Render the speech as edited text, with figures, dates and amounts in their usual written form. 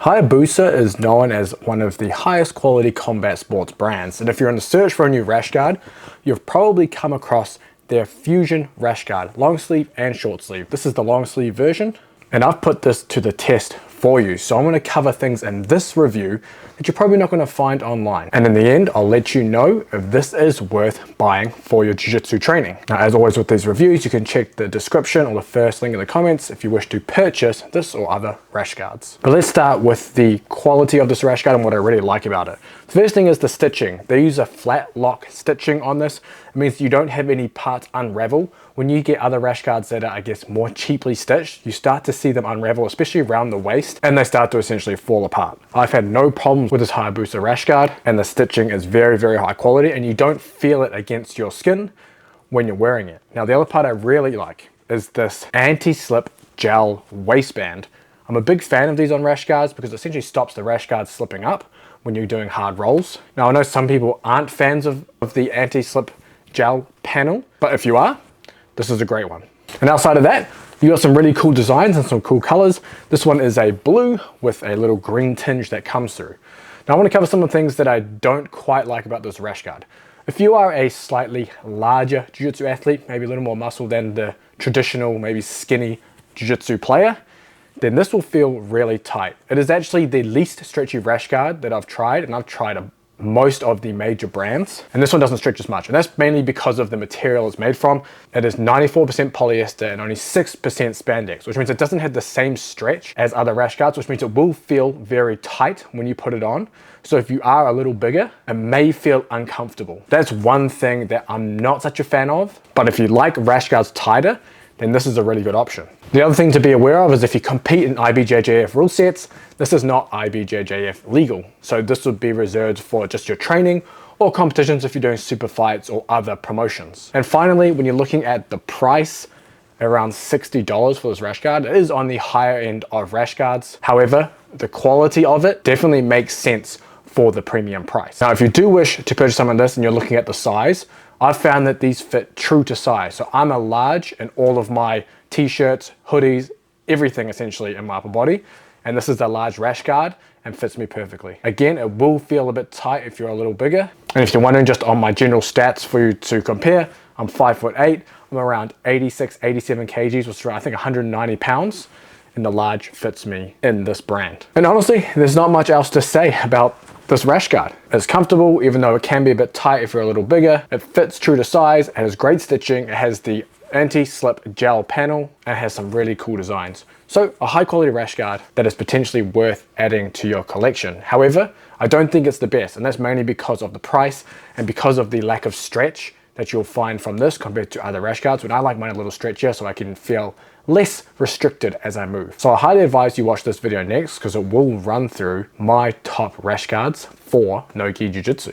Hayabusa is known as one of the highest quality combat sports brands, and if you're on the search for a new rash guard, you've probably come across their Fusion Rash Guard, long sleeve and short sleeve. This is the long sleeve version, and I've put this to the test for you. So I'm going to cover things in this review that you're probably not going to find online. And in the end, I'll let you know if this is worth buying for your jiu-jitsu training. Now, as always with these reviews, you can check the description or the first link in the comments if you wish to purchase this or other rash guards. But let's start with the quality of this rash guard and what I really like about it. The first thing is the stitching. They use a flat lock stitching on this. It means you don't have any parts unravel. When you get other rash guards that are, I guess, more cheaply stitched, you start to see them unravel, especially around the waist, and they start to essentially fall apart. I've had no problems with this Hayabusa rash guard, and the stitching is very, very high quality, and you don't feel it against your skin when you're wearing it. Now, the other part I really like is this anti-slip gel waistband. I'm a big fan of these on rash guards because it essentially stops the rash guard slipping up when you're doing hard rolls. Now, I know some people aren't fans of the anti-slip gel panel, but if you are, this is a great one. And outside of that, you got some really cool designs and some cool colors. This one is a blue with a little green tinge that comes through. Now I want to cover some of the things that I don't quite like about this rash guard. If you are a slightly larger jiu-jitsu athlete, maybe a little more muscle than the traditional, maybe skinny jiu-jitsu player, then this will feel really tight. It is actually the least stretchy rash guard that I've tried, and I've tried most of the major brands, and this one doesn't stretch as much, and that's mainly because of the material it's made from. It is 94% polyester and only 6% spandex, which means it doesn't have the same stretch as other rash guards, which means it will feel very tight when you put it on. So if you are a little bigger, it may feel uncomfortable. That's one thing that I'm not such a fan of, but if you like rash guards tighter, then this is a really good option. The other thing to be aware of is if you compete in IBJJF rule sets, this is not IBJJF legal. So this would be reserved for just your training or competitions if you're doing super fights or other promotions. And finally, when you're looking at the price, around $60 for this rash guard, it is on the higher end of rash guards. However, the quality of it definitely makes sense for the premium price. Now, if you do wish to purchase some of this and you're looking at the size, I've found that these fit true to size. So I'm a large in all of my t-shirts, hoodies, everything essentially in my upper body. And this is a large rash guard and fits me perfectly. Again, it will feel a bit tight if you're a little bigger. And if you're wondering just on my general stats for you to compare, I'm 5'8", I'm around 86, 87 kgs, which is around, I think 190 pounds. And the large fits me in this brand. And honestly, there's not much else to say about this rash guard. It's comfortable, even though it can be a bit tight if you're a little bigger. It fits true to size, it has great stitching, it has the anti-slip gel panel, and it has some really cool designs. So a high quality rash guard that is potentially worth adding to your collection. However, I don't think it's the best, and that's mainly because of the price and because of the lack of stretch that you'll find from this compared to other rash guards. But I like mine a little stretchier so I can feel less restricted as I move. So I highly advise you watch this video next because it will run through my top rash guards for no-gi jiu-jitsu.